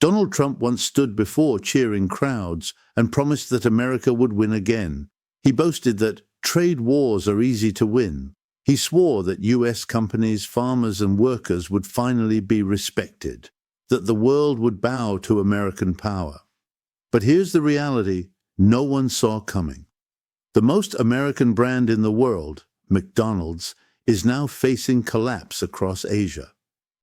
Donald Trump once stood before cheering crowds and promised that America would win again. He boasted that trade wars are easy to win. He swore that U.S. companies, farmers, and workers would finally be respected, that the world would bow to American power. But here's the reality no one saw coming. The most American brand in the world, McDonald's, is now facing collapse across Asia.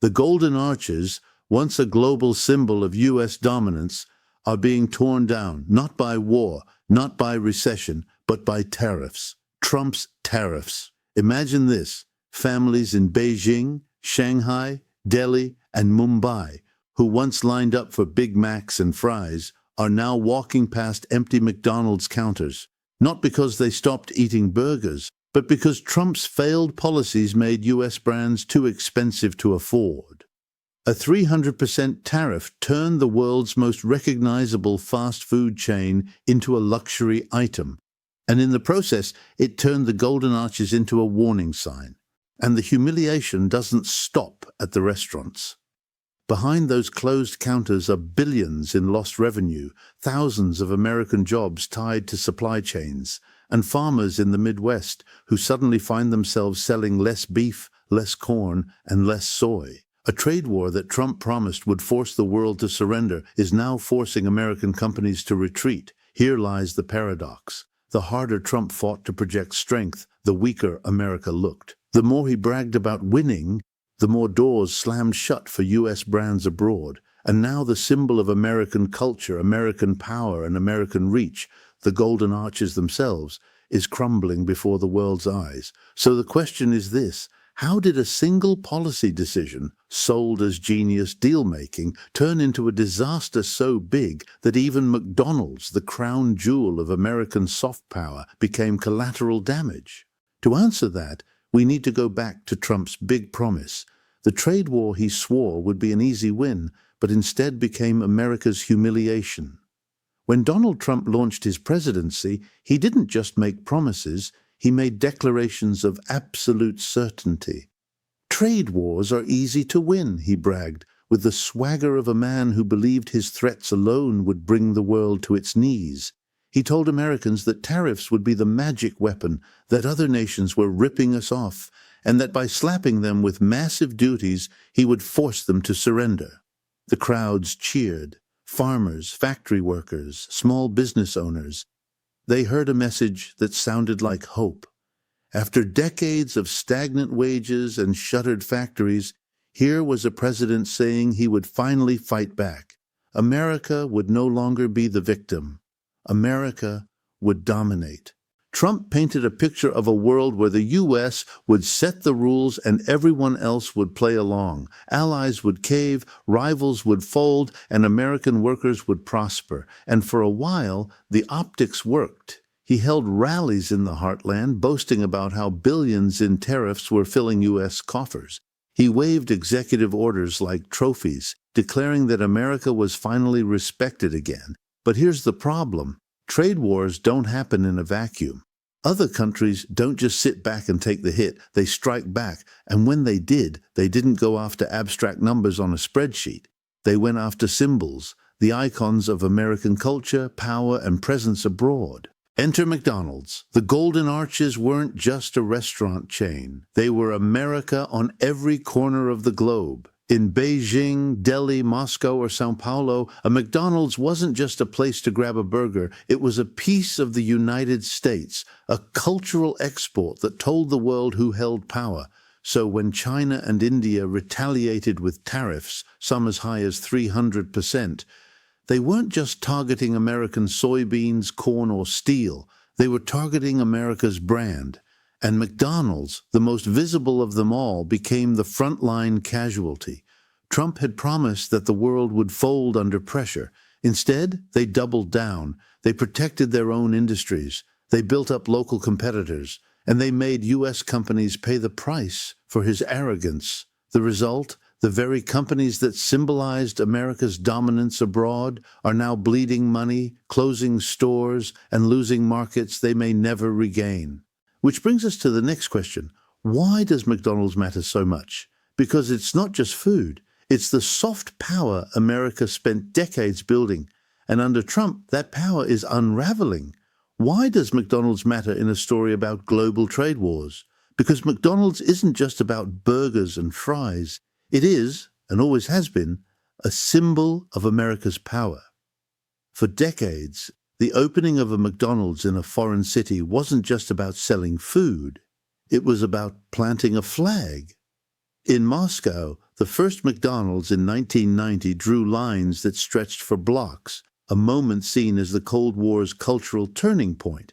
The Golden Arches, once a global symbol of U.S. dominance, are being torn down, not by war, not by recession, but by tariffs. Trump's tariffs. Imagine this: families in Beijing, Shanghai, Delhi, and Mumbai, who once lined up for Big Macs and fries, are now walking past empty McDonald's counters, not because they stopped eating burgers, but because Trump's failed policies made U.S. brands too expensive to afford. A 300% tariff turned the world's most recognizable fast food chain into a luxury item, and in the process, it turned the Golden Arches into a warning sign. And the humiliation doesn't stop at the restaurants. Behind those closed counters are billions in lost revenue, thousands of American jobs tied to supply chains, and farmers in the Midwest who suddenly find themselves selling less beef, less corn, and less soy. A trade war that Trump promised would force the world to surrender is now forcing American companies to retreat. Here lies the paradox. The harder Trump fought to project strength, the weaker America looked. The more he bragged about winning, the more doors slammed shut for U.S. brands abroad. And now the symbol of American culture, American power, and American reach, the Golden Arches themselves, is crumbling before the world's eyes. So the question is this: how did a single policy decision, sold as genius deal-making, turn into a disaster so big that even McDonald's, the crown jewel of American soft power, became collateral damage? To answer that, we need to go back to Trump's big promise. The trade war he swore would be an easy win, but instead became America's humiliation. When Donald Trump launched his presidency, he didn't just make promises, he made declarations of absolute certainty. Trade wars are easy to win, he bragged, with the swagger of a man who believed his threats alone would bring the world to its knees. He told Americans that tariffs would be the magic weapon, that other nations were ripping us off, and that by slapping them with massive duties, he would force them to surrender. The crowds cheered. Farmers, factory workers, small business owners. They heard a message that sounded like hope. After decades of stagnant wages and shuttered factories, here was a president saying he would finally fight back. America would no longer be the victim. America would dominate. Trump painted a picture of a world where the U.S. would set the rules and everyone else would play along. Allies would cave, rivals would fold, and American workers would prosper. And for a while, the optics worked. He held rallies in the heartland, boasting about how billions in tariffs were filling U.S. coffers. He waved executive orders like trophies, declaring that America was finally respected again. But here's the problem. Trade wars don't happen in a vacuum. Other countries don't just sit back and take the hit, they strike back, and when they did, they didn't go after abstract numbers on a spreadsheet. They went after symbols, the icons of American culture, power, and presence abroad. Enter McDonald's. The Golden Arches weren't just a restaurant chain. They were America on every corner of the globe. In Beijing, Delhi, Moscow, or Sao Paulo, a McDonald's wasn't just a place to grab a burger. It was a piece of the United States, a cultural export that told the world who held power. So when China and India retaliated with tariffs, some as high as 300%, they weren't just targeting American soybeans, corn, or steel. They were targeting America's brand. And McDonald's, the most visible of them all, became the frontline casualty. Trump had promised that the world would fold under pressure. Instead, they doubled down. They protected their own industries. They built up local competitors. And they made U.S. companies pay the price for his arrogance. The result? The very companies that symbolized America's dominance abroad are now bleeding money, closing stores, and losing markets they may never regain. Which brings us to the next question. Why does McDonald's matter so much? Because it's not just food. It's the soft power America spent decades building, and under Trump, that power is unraveling. Why does McDonald's matter in a story about global trade wars? Because McDonald's isn't just about burgers and fries. It is, and always has been, a symbol of America's power. For decades, the opening of a McDonald's in a foreign city wasn't just about selling food. It was about planting a flag. In Moscow, the first McDonald's in 1990 drew lines that stretched for blocks, a moment seen as the Cold War's cultural turning point.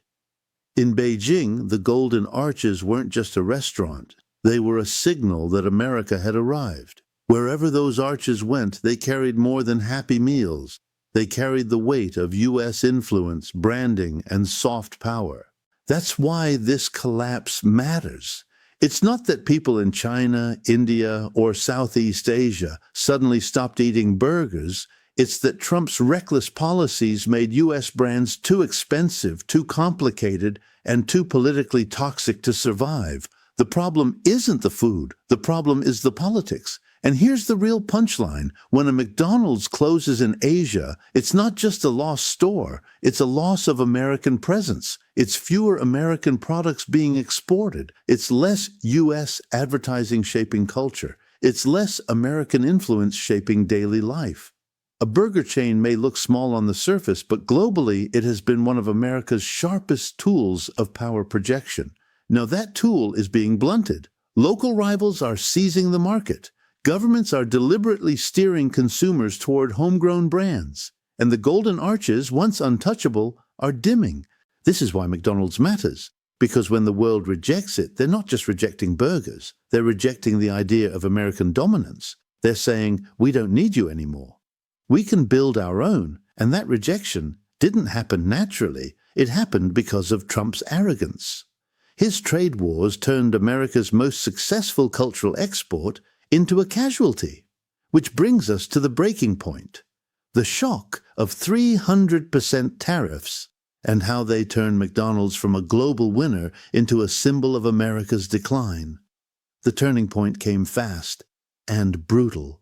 In Beijing, the Golden Arches weren't just a restaurant. They were a signal that America had arrived. Wherever those arches went, they carried more than Happy Meals. They carried the weight of U.S. influence, branding, and soft power. That's why this collapse matters. It's not that people in China, India, or Southeast Asia suddenly stopped eating burgers. It's that Trump's reckless policies made U.S. brands too expensive, too complicated, and too politically toxic to survive. The problem isn't the food. The problem is the politics. And here's the real punchline. When a McDonald's closes in Asia, it's not just a lost store. It's a loss of American presence. It's fewer American products being exported. It's less U.S. advertising shaping culture. It's less American influence shaping daily life. A burger chain may look small on the surface, but globally it has been one of America's sharpest tools of power projection. Now that tool is being blunted. Local rivals are seizing the market. Governments are deliberately steering consumers toward homegrown brands, and the golden arches, once untouchable, are dimming. This is why McDonald's matters, because when the world rejects it, they're not just rejecting burgers, they're rejecting the idea of American dominance. They're saying, we don't need you anymore. We can build our own, and that rejection didn't happen naturally. It happened because of Trump's arrogance. His trade wars turned America's most successful cultural export into a casualty, which brings us to the breaking point, the shock of 300% tariffs and how they turned McDonald's from a global winner into a symbol of America's decline. The turning point came fast and brutal.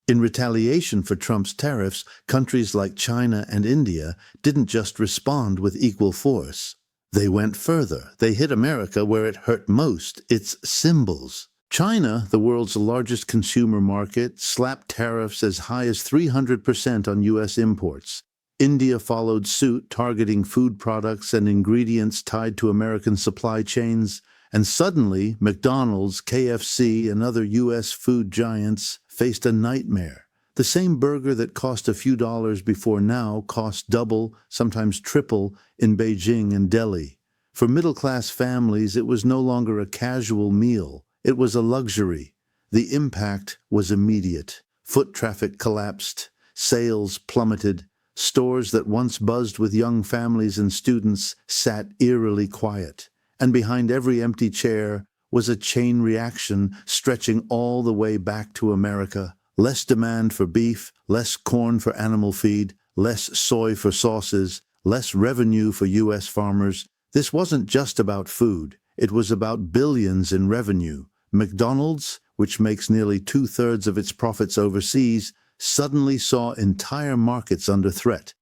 In retaliation for Trump's tariffs, countries like China and India didn't just respond with equal force. They went further. They hit America where it hurt most, its symbols. China, the world's largest consumer market, slapped tariffs as high as 300% on U.S. imports. India followed suit, targeting food products and ingredients tied to American supply chains. And suddenly, McDonald's, KFC, and other U.S. food giants faced a nightmare. The same burger that cost a few dollars before now cost double, sometimes triple, in Beijing and Delhi. For middle-class families, it was no longer a casual meal. It was a luxury. The impact was immediate. Foot traffic collapsed. Sales plummeted. Stores that once buzzed with young families and students sat eerily quiet. And behind every empty chair was a chain reaction stretching all the way back to America. Less demand for beef, less corn for animal feed, less soy for sauces, less revenue for U.S. farmers. This wasn't just about food. It was about billions in revenue. McDonald's, which makes nearly 2/3 of its profits overseas, suddenly saw entire markets under threat.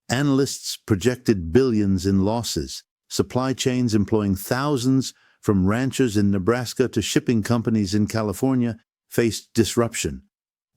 Analysts projected billions in losses. Supply chains employing thousands, from ranchers in Nebraska to shipping companies in California, faced disruption.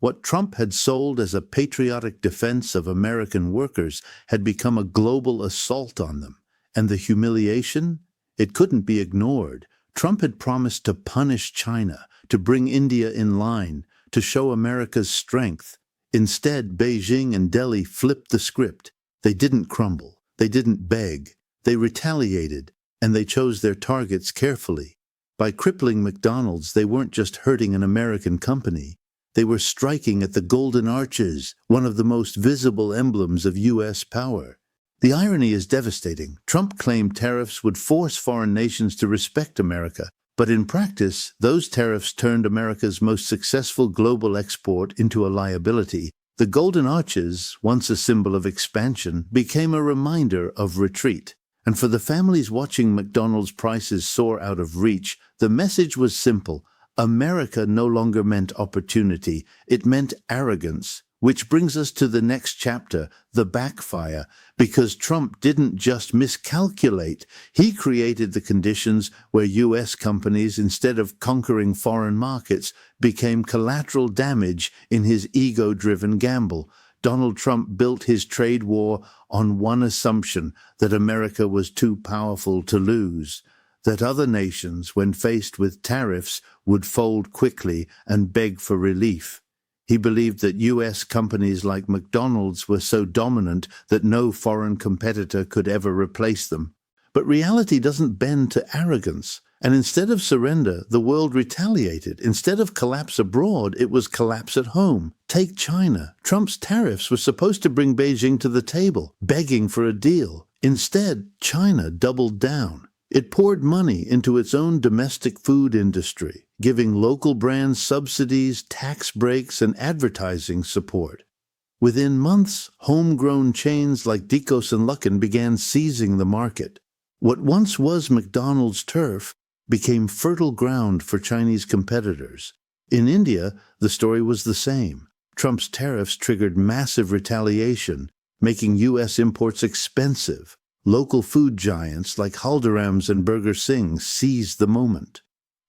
What Trump had sold as a patriotic defense of American workers had become a global assault on them. And the humiliation? It couldn't be ignored. Trump had promised to punish China, to bring India in line, to show America's strength. Instead, Beijing and Delhi flipped the script. They didn't crumble. They didn't beg. They retaliated, and they chose their targets carefully. By crippling McDonald's, they weren't just hurting an American company. They were striking at the Golden Arches, one of the most visible emblems of U.S. power. The irony is devastating. Trump claimed tariffs would force foreign nations to respect America, but in practice, those tariffs turned America's most successful global export into a liability. The Golden Arches, once a symbol of expansion, became a reminder of retreat. And for the families watching McDonald's prices soar out of reach, the message was simple. America no longer meant opportunity, it meant arrogance. Which brings us to the next chapter, the backfire, because Trump didn't just miscalculate, he created the conditions where U.S. companies, instead of conquering foreign markets, became collateral damage in his ego-driven gamble. Donald Trump built his trade war on one assumption, that America was too powerful to lose, that other nations, when faced with tariffs, would fold quickly and beg for relief. He believed that U.S. companies like McDonald's were so dominant that no foreign competitor could ever replace them. But reality doesn't bend to arrogance, and instead of surrender, the world retaliated. Instead of collapse abroad, it was collapse at home. Take China. Trump's tariffs were supposed to bring Beijing to the table, begging for a deal. Instead, China doubled down. It poured money into its own domestic food industry, giving local brands subsidies, tax breaks, and advertising support. Within months, homegrown chains like Dicos and Luckin began seizing the market. What once was McDonald's turf became fertile ground for Chinese competitors. In India, the story was the same. Trump's tariffs triggered massive retaliation, making U.S. imports expensive. Local food giants like Haldiram's and Burger Singh seized the moment.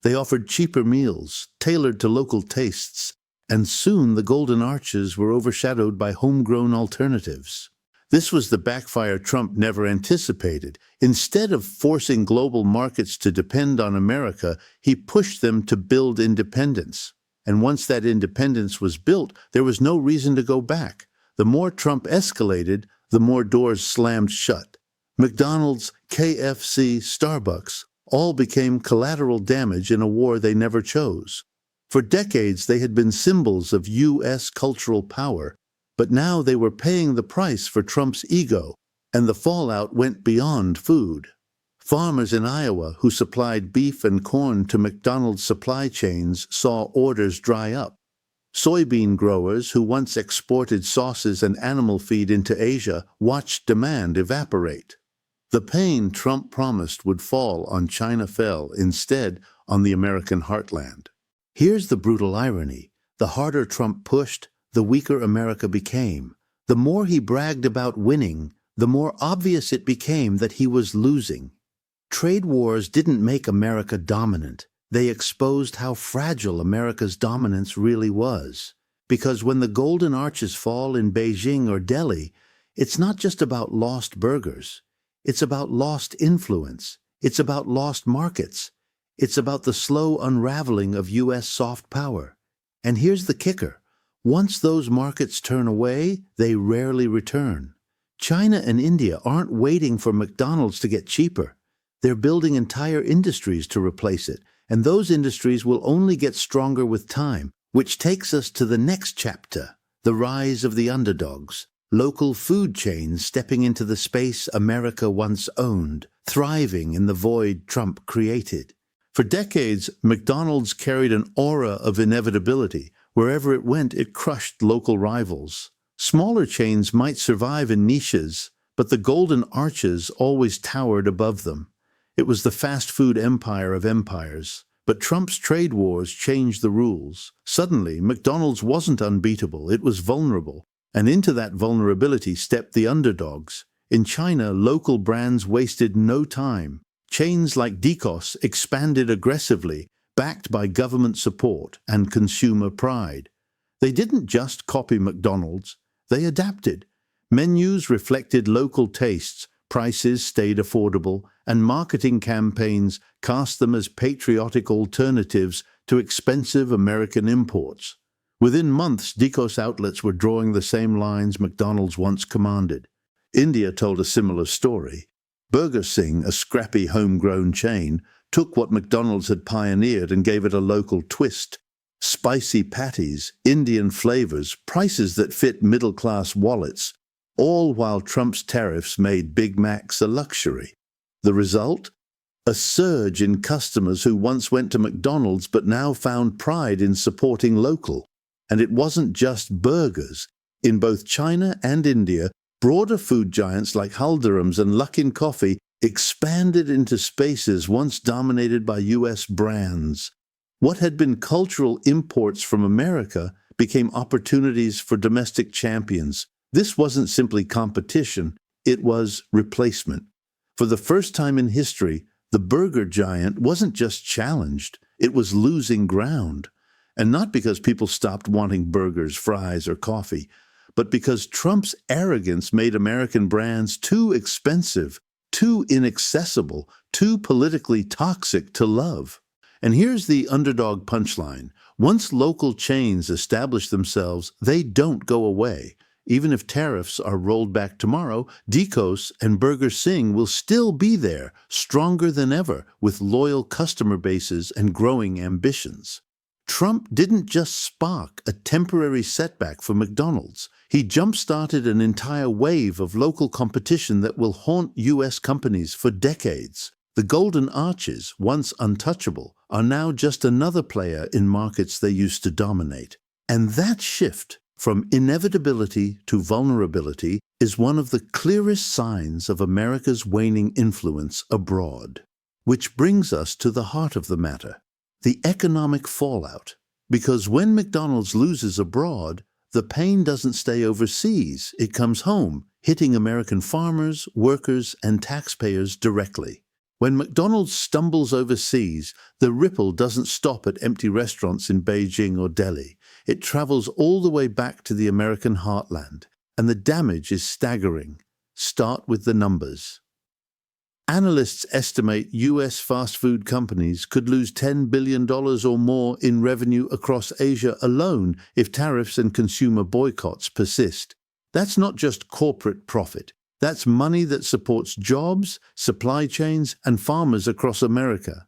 They offered cheaper meals, tailored to local tastes, and soon the golden arches were overshadowed by homegrown alternatives. This was the backfire Trump never anticipated. Instead of forcing global markets to depend on America, he pushed them to build independence. And once that independence was built, there was no reason to go back. The more Trump escalated, the more doors slammed shut. McDonald's, KFC, Starbucks all became collateral damage in a war they never chose. For decades, they had been symbols of U.S. cultural power, but now they were paying the price for Trump's ego, and the fallout went beyond food. Farmers in Iowa who supplied beef and corn to McDonald's supply chains saw orders dry up. Soybean growers who once exported sauces and animal feed into Asia watched demand evaporate. The pain Trump promised would fall on China fell instead on the American heartland. Here's the brutal irony. The harder Trump pushed, the weaker America became. The more he bragged about winning, the more obvious it became that he was losing. Trade wars didn't make America dominant. They exposed how fragile America's dominance really was. Because when the golden arches fall in Beijing or Delhi, it's not just about lost burgers. It's about lost influence. It's about lost markets. It's about the slow unraveling of U.S. soft power. And here's the kicker. Once those markets turn away, they rarely return. China and India aren't waiting for McDonald's to get cheaper. They're building entire industries to replace it, and those industries will only get stronger with time, which takes us to the next chapter, the rise of the underdogs. Local food chains stepping into the space America once owned, thriving in the void Trump created. For decades, McDonald's carried an aura of inevitability. Wherever it went, it crushed local rivals. Smaller chains might survive in niches, but the golden arches always towered above them. It was the fast food empire of empires. But Trump's trade wars changed the rules. Suddenly, McDonald's wasn't unbeatable, it was vulnerable. And into that vulnerability stepped the underdogs. In China, local brands wasted no time. Chains like Dicos expanded aggressively, backed by government support and consumer pride. They didn't just copy McDonald's, they adapted. Menus reflected local tastes, prices stayed affordable, and marketing campaigns cast them as patriotic alternatives to expensive American imports. Within months, Dicos outlets were drawing the same lines McDonald's once commanded. India told a similar story. Burger Singh, a scrappy homegrown chain, took what McDonald's had pioneered and gave it a local twist. Spicy patties, Indian flavors, prices that fit middle-class wallets, all while Trump's tariffs made Big Macs a luxury. The result? A surge in customers who once went to McDonald's but now found pride in supporting local. And it wasn't just burgers. In both China and India, broader food giants like Haldiram's and Luckin Coffee expanded into spaces once dominated by U.S. brands. What had been cultural imports from America became opportunities for domestic champions. This wasn't simply competition, it was replacement. For the first time in history, the burger giant wasn't just challenged, it was losing ground. And not because people stopped wanting burgers, fries, or coffee, but because Trump's arrogance made American brands too expensive, too inaccessible, too politically toxic to love. And here's the underdog punchline. Once local chains establish themselves, they don't go away. Even if tariffs are rolled back tomorrow, Dicos and Burger Sing will still be there, stronger than ever, with loyal customer bases and growing ambitions. Trump didn't just spark a temporary setback for McDonald's. He jump-started an entire wave of local competition that will haunt U.S. companies for decades. The Golden Arches, once untouchable, are now just another player in markets they used to dominate. And that shift from inevitability to vulnerability is one of the clearest signs of America's waning influence abroad. Which brings us to the heart of the matter, the economic fallout. Because when McDonald's loses abroad, the pain doesn't stay overseas, it comes home, hitting American farmers, workers, and taxpayers directly. When McDonald's stumbles overseas, the ripple doesn't stop at empty restaurants in Beijing or Delhi. It travels all the way back to the American heartland, and the damage is staggering. Start with the numbers. Analysts estimate U.S. fast food companies could lose $10 billion or more in revenue across Asia alone if tariffs and consumer boycotts persist. That's not just corporate profit. That's money that supports jobs, supply chains, and farmers across America.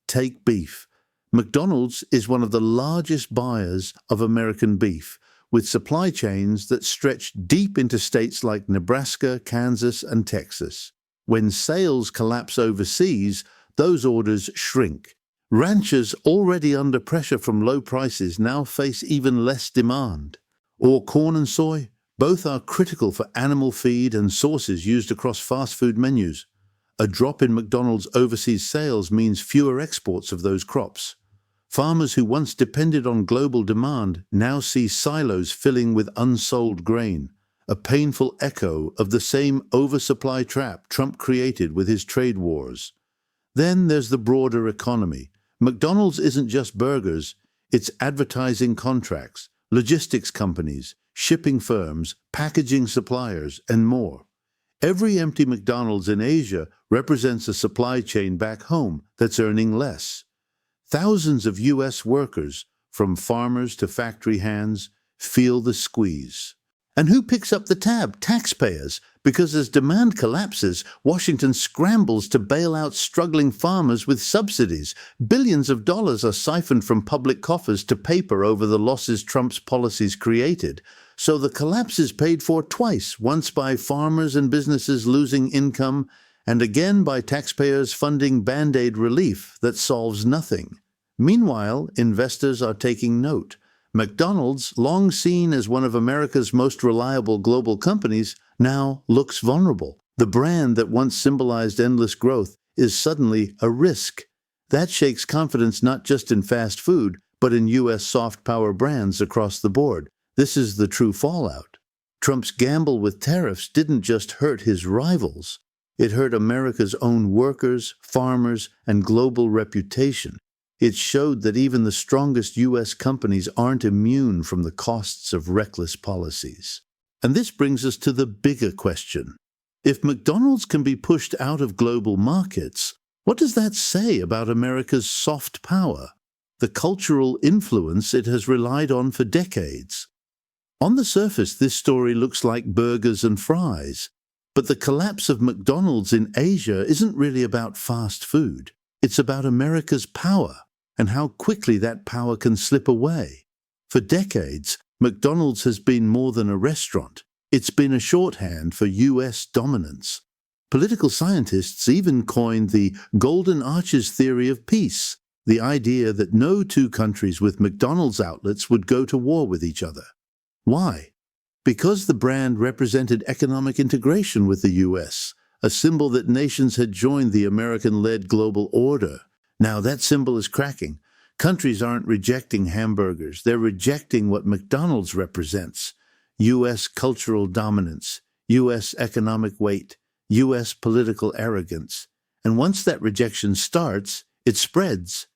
Take beef. McDonald's is one of the largest buyers of American beef, with supply chains that stretch deep into states like Nebraska, Kansas, and Texas. When sales collapse overseas, those orders shrink. Ranchers already under pressure from low prices now face even less demand. Or corn and soy. Both are critical for animal feed and sauces used across fast food menus. A drop in McDonald's overseas sales means fewer exports of those crops. Farmers who once depended on global demand now see silos filling with unsold grain, a painful echo of the same oversupply trap Trump created with his trade wars. Then there's the broader economy. McDonald's isn't just burgers, it's advertising contracts, logistics companies, shipping firms, packaging suppliers, and more. Every empty McDonald's in Asia represents a supply chain back home that's earning less. Thousands of U.S. workers, from farmers to factory hands, feel the squeeze. And who picks up the tab? Taxpayers. Because as demand collapses, Washington scrambles to bail out struggling farmers with subsidies. Billions of dollars are siphoned from public coffers to paper over the losses Trump's policies created. So the collapse is paid for twice, once by farmers and businesses losing income, and again by taxpayers funding Band-Aid relief that solves nothing. Meanwhile, investors are taking note. McDonald's, long seen as one of America's most reliable global companies, now looks vulnerable. The brand that once symbolized endless growth is suddenly a risk. That shakes confidence not just in fast food, but in U.S. soft power brands across the board. This is the true fallout. Trump's gamble with tariffs didn't just hurt his rivals. It hurt America's own workers, farmers, and global reputation. It showed that even the strongest U.S. companies aren't immune from the costs of reckless policies. And this brings us to the bigger question. If McDonald's can be pushed out of global markets, what does that say about America's soft power, the cultural influence it has relied on for decades? On the surface, this story looks like burgers and fries, but the collapse of McDonald's in Asia isn't really about fast food. It's about America's power and how quickly that power can slip away. For decades, McDonald's has been more than a restaurant. It's been a shorthand for U.S. dominance. Political scientists even coined the Golden Arches theory of peace, the idea that no two countries with McDonald's outlets would go to war with each other. Why? Because the brand represented economic integration with the U.S., a symbol that nations had joined the American-led global order. Now that symbol is cracking. Countries aren't rejecting hamburgers, they're rejecting what McDonald's represents: U.S. cultural dominance, U.S. economic weight, U.S. political arrogance. And once that rejection starts, it spreads.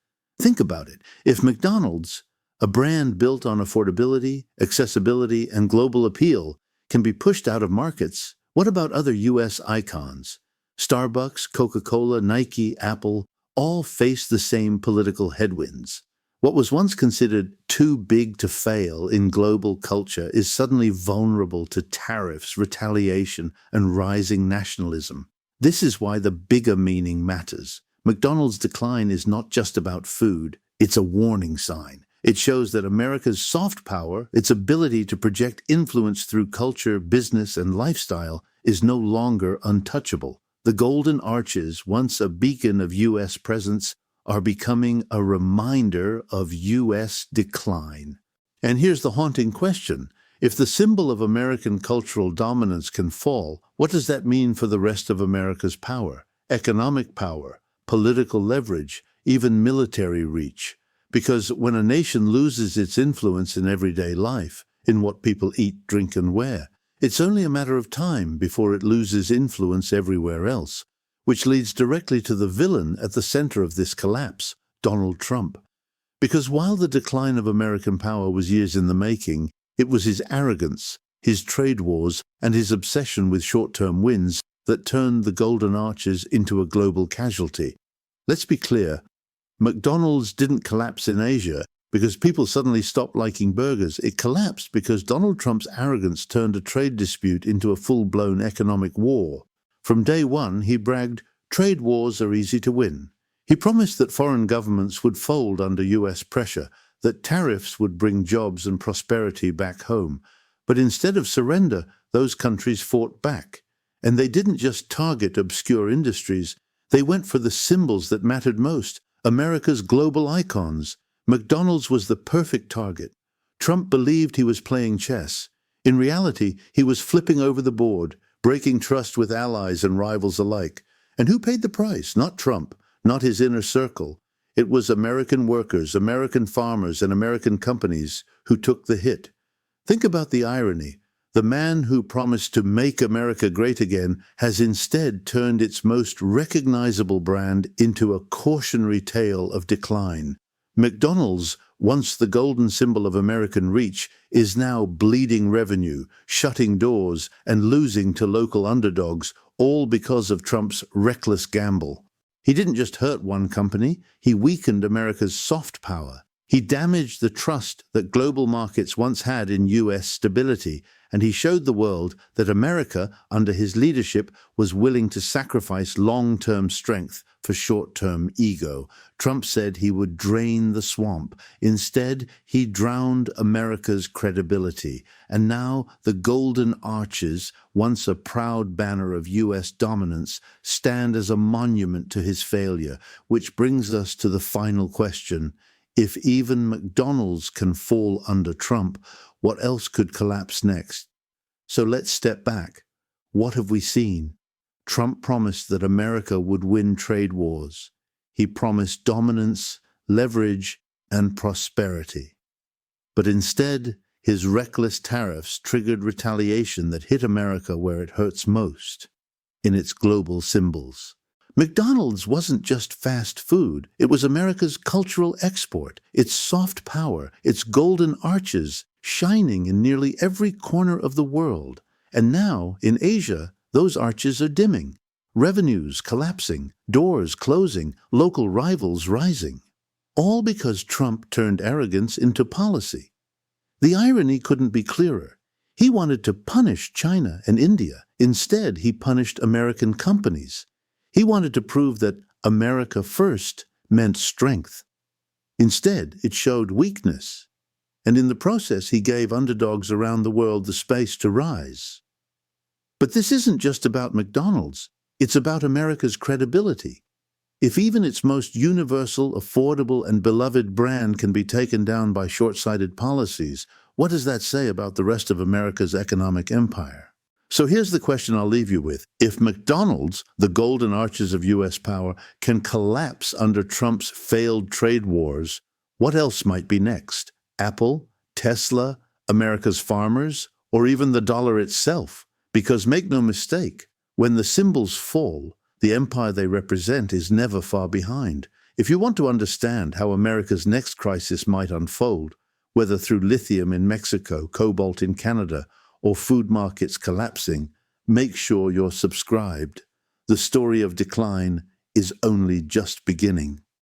Think about it. If McDonald's, a brand built on affordability, accessibility, and global appeal, can be pushed out of markets, what about other U.S. icons? Starbucks, Coca-Cola, Nike, Apple all face the same political headwinds. What was once considered too big to fail in global culture is suddenly vulnerable to tariffs, retaliation, and rising nationalism. This is why the bigger meaning matters. McDonald's decline is not just about food, it's a warning sign. It shows that America's soft power, its ability to project influence through culture, business, and lifestyle, is no longer untouchable. The Golden Arches, once a beacon of U.S. presence, are becoming a reminder of U.S. decline. And here's the haunting question. If the symbol of American cultural dominance can fall, what does that mean for the rest of America's power? Economic power, political leverage, even military reach. Because when a nation loses its influence in everyday life, in what people eat, drink, and wear, it's only a matter of time before it loses influence everywhere else, which leads directly to the villain at the center of this collapse, Donald Trump. Because while the decline of American power was years in the making, it was his arrogance, his trade wars, and his obsession with short-term wins that turned the Golden Arches into a global casualty. Let's be clear, McDonald's didn't collapse in Asia because people suddenly stopped liking burgers. It collapsed because Donald Trump's arrogance turned a trade dispute into a full-blown economic war. From day one, he bragged, "Trade wars are easy to win." He promised that foreign governments would fold under U.S. pressure, that tariffs would bring jobs and prosperity back home. But instead of surrender, those countries fought back. And they didn't just target obscure industries, they went for the symbols that mattered most, America's global icons. McDonald's was the perfect target. Trump believed he was playing chess. In reality, he was flipping over the board, breaking trust with allies and rivals alike. And who paid the price? Not Trump, not his inner circle. It was American workers, American farmers, and American companies who took the hit. Think about the irony. The man who promised to make America great again has instead turned its most recognizable brand into a cautionary tale of decline. McDonald's, once the golden symbol of American reach, is now bleeding revenue, shutting doors, and losing to local underdogs, all because of Trump's reckless gamble. He didn't just hurt one company, he weakened America's soft power. He damaged the trust that global markets once had in U.S. stability, and he showed the world that America, under his leadership, was willing to sacrifice long-term strength for short-term ego. Trump said he would drain the swamp. Instead, he drowned America's credibility. And now the Golden Arches, once a proud banner of U.S. dominance, stand as a monument to his failure, which brings us to the final question. If even McDonald's can fall under Trump, what else could collapse next? So let's step back. What have we seen? Trump promised that America would win trade wars. He promised dominance, leverage, and prosperity. But instead, his reckless tariffs triggered retaliation that hit America where it hurts most, in its global symbols. McDonald's wasn't just fast food. It was America's cultural export, its soft power, its golden arches, shining in nearly every corner of the world. And now, in Asia, those arches are dimming. Revenues collapsing, doors closing, local rivals rising. All because Trump turned arrogance into policy. The irony couldn't be clearer. He wanted to punish China and India. Instead, he punished American companies. He wanted to prove that America first meant strength. Instead, it showed weakness. And in the process, he gave underdogs around the world the space to rise. But this isn't just about McDonald's. It's about America's credibility. If even its most universal, affordable, and beloved brand can be taken down by short-sighted policies, what does that say about the rest of America's economic empire? So here's the question I'll leave you with. If McDonald's, the golden arches of U.S. power, can collapse under Trump's failed trade wars, What else might be next? Apple, Tesla, America's farmers, or even the dollar itself? Because make no mistake, when the symbols fall, the empire they represent is never far behind. If you want to understand how America's next crisis might unfold, whether through lithium in Mexico, cobalt in Canada, or food markets collapsing, make sure you're subscribed. The story of decline is only just beginning.